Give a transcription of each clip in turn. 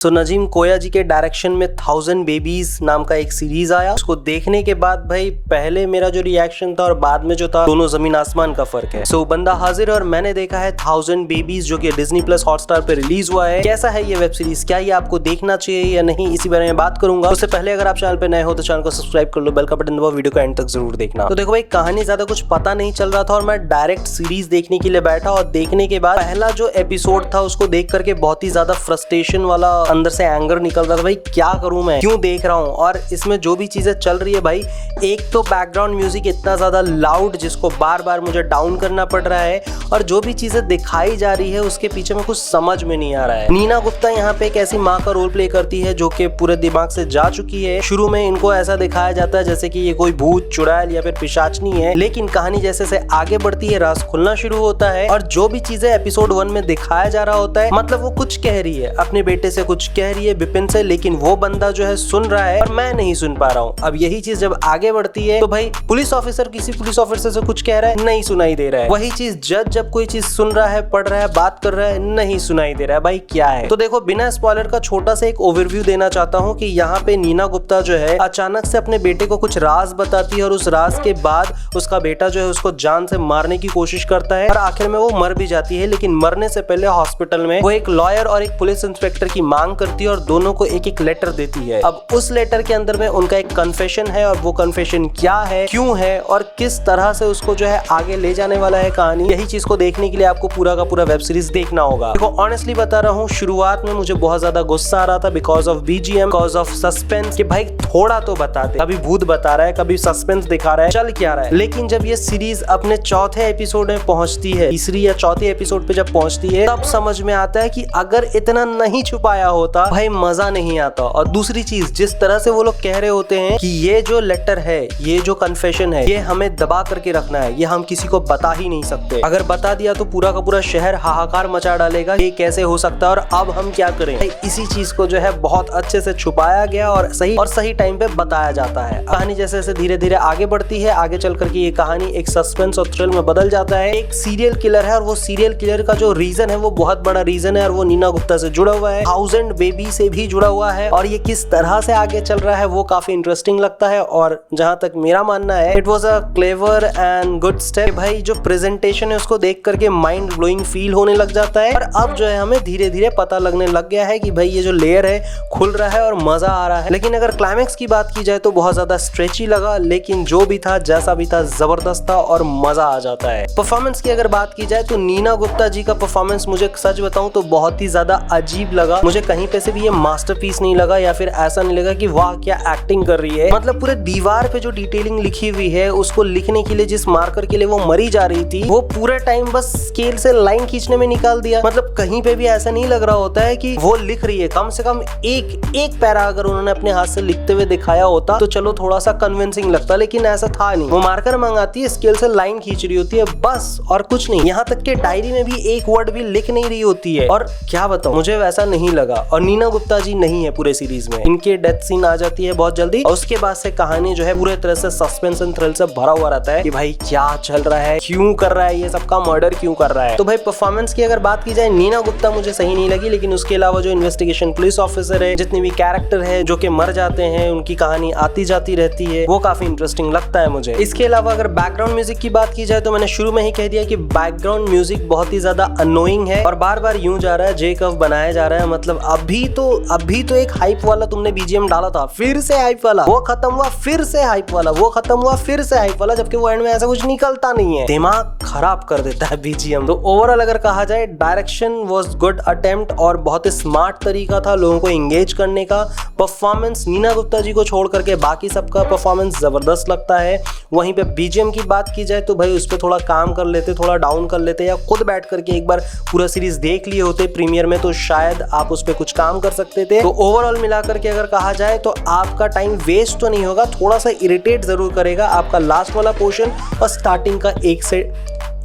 तो नजीम कोया जी के डायरेक्शन में 1000 बेबीज नाम का एक सीरीज आया। उसको देखने के बाद भाई पहले मेरा जो रिएक्शन था और बाद में जो था, दोनों जमीन आसमान का फर्क है। सो बंदा हाजिर और मैंने देखा है 1000 बेबीज जो कि डिज्नी प्लस हॉटस्टार पे रिलीज हुआ है। कैसा है ये वेब सीरीज, क्या ये आपको देखना चाहिए या नहीं, इसी बारे में बात करूंगा। उससे पहले अगर आप चैनल पे नए हो तो चैनल को सब्सक्राइब कर लो, बेल का बटन दबाओ, वीडियो को एंड तक जरूर देखना। तो देखो भाई, कहानी ज्यादा कुछ पता नहीं चल रहा था और मैं डायरेक्ट सीरीज देखने के लिए बैठा और देखने के बाद पहला जो एपिसोड था उसको देख करके बहुत ही ज्यादा फ्रस्ट्रेशन वाला अंदर से एंगर निकल रहा था। भाई क्या करूं मैं, क्यों देख रहा हूं। और इसमें जो भी चीजें चल रही है भाई, एक तो बैकग्राउंड म्यूजिक इतना ज्यादा लाउड जिसको बार बार मुझे डाउन करना पड़ रहा है, और जो भी चीजें दिखाई जा रही है उसके पीछे में कुछ समझ में नहीं आ रहा है। नीना गुप्ता यहाँ पे एक ऐसी माँ का रोल प्ले करती है जो कि पूरे दिमाग से जा चुकी है। शुरू में इनको ऐसा दिखाया जाता है जैसे कि ये कोई भूत, चुड़ैल या फिर पिशाचनी है, लेकिन कहानी जैसे से आगे बढ़ती है राज खुलना शुरू होता है और जो भी चीजें एपिसोड 1 में दिखाया जा रहा होता है, मतलब वो कुछ कह रही है, अपने बेटे से कुछ कह रही है विपिन से, लेकिन वो बंदा जो है सुन रहा है और मैं नहीं सुन पा रहा हूँ। अब यही चीज जब आगे बढ़ती है तो भाई पुलिस ऑफिसर किसी पुलिस ऑफिसर से कुछ कह रहा है, नहीं सुनाई दे रहा है। वही चीज जज जब कोई चीज सुन रहा है, पढ़ रहा है, बात कर रहा है, नहीं सुनाई दे रहा है। भाई क्या है। तो देखो, बिना स्पॉइलर का छोटा सा एक ओवरव्यू देना चाहता हूँ कि यहाँ पे नीना गुप्ता जो है अचानक से अपने बेटे को कुछ राज बताती है और उस राज के बाद उसका बेटा जो है उसको जान से मारने की कोशिश करता है और आखिर में वो मर भी जाती है। लेकिन मरने से पहले हॉस्पिटल में वो एक लॉयर और एक पुलिस इंस्पेक्टर की मांग करती है और दोनों को एक एक लेटर देती है। अब उस लेटर के अंदर में उनका एक कन्फेशन है और वो कन्फेशन क्या है, क्यों है और किस तरह से उसको जो है आगे ले जाने वाला है कहानी, यही चीज को देखने के लिए आपको पूरा का पूरा वेब सीरीज देखना होगा। देखो ऑनेस्टली बता रहा हूँ, शुरुआत में मुझे बहुत ज्यादा गुस्सा आ रहा था because of BGM, because of suspense, कि भाई थोड़ा तो बता दे, कभी भूत बता रहा है, कभी सस्पेंस दिखा रहा है, चल क्या रहा है। लेकिन जब ये सीरीज अपने चौथे एपिसोड में पहुंचती है, तीसरी या चौथे एपिसोड पे जब पहुंचती है, तब समझ में आता है कि अगर इतना नहीं छुपाया होता भाई मजा नहीं आता। और दूसरी चीज, जिस तरह से वो लोग कह रहे होते हैं कि ये जो लेटर है, ये जो कन्फेशन है, ये हमें दबा करके रखना है, ये हम किसी को बता ही नहीं सकते, अगर बता दिया तो पूरा का पूरा शहर हाहाकार मचा डालेगा, ये कैसे हो सकता है और अब हम क्या करें। इसी चीज को जो है बहुत अच्छे से छुपाया गया और सही टाइम पे बताया जाता है। कहानी जैसे जैसे धीरे धीरे आगे बढ़ती है, आगे चल करके ये कहानी एक सस्पेंस और थ्रिल में बदल जाता है। एक सीरियल किलर है और वो सीरियल किलर का जो रीजन है वो बहुत बड़ा रीजन है और वो नीना गुप्ता से जुड़ा हुआ है, 1000 बेबी से भी जुड़ा हुआ है, और ये किस तरह से आगे चल रहा है वो काफी इंटरेस्टिंग लगता है। और जहां तक मेरा मानना है, it was a clever and good step. भाई जो प्रेजेंटेशन है उसको देख करके माइंड ब्लोइंग फील होने लग जाता है और अब जो है हमें धीरे धीरे पता लगने लग गया है कि भाई ये जो लेयर है खुल रहा है और मजा आ रहा है। लेकिन अगर क्लाइमेक्स की बात की जाए तो बहुत ज्यादा स्ट्रेची लगा, लेकिन जो भी था जैसा भी था जबरदस्त था और मजा आ जाता है। परफॉर्मेंस की अगर बात की जाए तो नीना गुप्ता जी का परफॉर्मेंस मुझे सच बताऊं तो बहुत ही ज्यादा अजीब लगा। मुझे कहीं पे से भी ये मास्टरपीस नहीं लगा या फिर ऐसा नहीं लगा कि वाह क्या एक्टिंग कर रही है। मतलब पूरे दीवार पे जो डिटेलिंग लिखी हुई है, उसको लिखने के लिए जिस मार्कर के लिए वो मरी जा रही थी, वो पूरे टाइम बस स्केल से लाइन खींचने में निकाल दिया। मतलब कहीं पे भी ऐसा नहीं लग रहा होता है कि वो लिख रही है। कम से कम एक पैरा अगर उन्होंने अपने हाथ से लिखते हुए दिखाया होता तो चलो थोड़ा सा कन्विंसिंग लगता, लेकिन ऐसा था नहीं। वो मार्कर मंगाती है, स्केल से लाइन खींच रही होती है बस, और कुछ नहीं। यहाँ तक के डायरी में भी एक वर्ड भी लिख नहीं रही होती है। और क्या बताऊं, मुझे वैसा नहीं लगा। और नीना गुप्ता जी नहीं है पूरे सीरीज में, इनके डेथ सीन आ जाती है बहुत जल्दी और उसके बाद से कहानी जो है पूरे तरह से सस्पेंस एंड थ्रिल से भरा हुआ रहता है कि भाई क्या चल रहा है, क्यों कर रहा है ये सबका मर्डर, क्यों कर रहा है। तो भाई परफॉर्मेंस की अगर बात की जाए, नीना गुप्ता मुझे सही नहीं लगी, लेकिन उसके अलावा जो इन्वेस्टिगेशन पुलिस ऑफिसर है, जितने भी कैरेक्टर है जो कि मर जाते हैं, उनकी कहानी आती जाती रहती है, वो काफी इंटरेस्टिंग लगता है मुझे। इसके अलावा अगर बैकग्राउंड म्यूजिक की बात की जाए तो मैंने शुरू में ही कह दिया कि बैकग्राउंड म्यूजिक बहुत ही ज्यादा अनोइंग है और बार बार यूं जा रहा है, जे कर्व बनाया जा रहा है। मतलब अभी तो एक हाइप वाला तुमने बीजीएम डाला था, फिर से हाइप वाला, वो खत्म हुआ, फिर से हाइप वाला, वो खत्म हुआ, फिर से हाइप वाला, जबकि वो एंड में ऐसा कुछ निकलता नहीं है। दिमाग खराब कर देता है बीजीएम। तो ओवरऑल अगर कहा जाए, डायरेक्शन वाज गुड अटेम्प्ट और बहुत ही स्मार्ट तरीका था लोगों को एंगेज करने का। परफॉर्मेंस नीना गुप्ता जी को छोड़ करके बाकी सबका परफॉर्मेंस जबरदस्त लगता है। वहीं पे बीजीएम की बात की जाए तो भाई उस पर थोड़ा काम कर लेते, थोड़ा डाउन कर लेते, या खुद बैठ करके एक बार पूरा सीरीज देख लिए होते प्रीमियर में तो शायद आप उस पर कुछ काम कर सकते थे। तो ओवरऑल मिला करके अगर कहा जाए तो आपका टाइम वेस्ट तो नहीं होगा, थोड़ा सा इरिटेट जरूर करेगा आपका लास्ट वाला पोर्शन और स्टार्टिंग का 1 से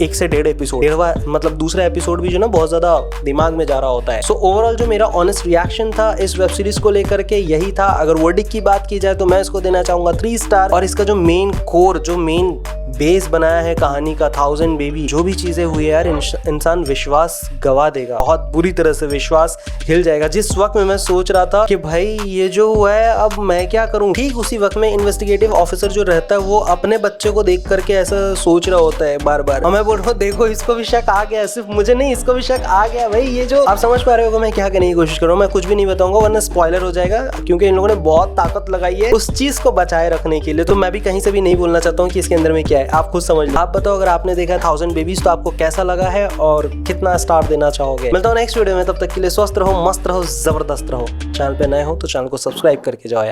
1.5 एपिसोड, मतलब दूसरा एपिसोड भी जो ना बहुत ज्यादा दिमाग में जा रहा होता है। सो ओवरऑल जो मेरा ऑनेस्ट रिएक्शन था इस वेब सीरीज को लेकर के यही था। अगर वर्डिक की बात की जाए तो मैं इसको देना चाहूंगा 3 स्टार। और इसका जो मेन कोर, जो मेन बेस बनाया है कहानी का 1000 बेबी, जो भी चीजें हुई है यार, इंसान विश्वास गवा देगा, बहुत बुरी तरह से विश्वास हिल जाएगा। जिस वक्त में मैं सोच रहा था कि भाई ये जो हुआ है अब मैं क्या करूं, ठीक उसी वक्त में इन्वेस्टिगेटिव ऑफिसर जो रहता है वो अपने बच्चे को देख करके ऐसा सोच रहा होता है बार बार। और मैं बोल रहा हूँ देखो इसको भी शक आ गया, सिर्फ मुझे नहीं इसको भी शक आ गया। भाई ये जो आप समझ पा रहे हो मैं क्या करने की कोशिश कर रहा हूँ, मैं कुछ भी नहीं बताऊंगा वरना स्पॉइलर हो जाएगा, क्योंकि इन लोगों ने बहुत ताकत लगाई है उस चीज को बचाए रखने के लिए। तो मैं भी कहीं से भी नहीं बोलना चाहता हूँ कि इसके अंदर में क्या है, आप खुद समझ लो। आप बताओ अगर आपने देखा 1000 बेबीज तो आपको कैसा लगा है और कितना स्टार देना चाहोगे। मिलता हूँ नेक्स्ट वीडियो में, तब तक के लिए स्वस्थ रहो, मस्त रहो, जबरदस्त रहो। चैनल पे नए हो तो चैनल को सब्सक्राइब करके जाओ यार।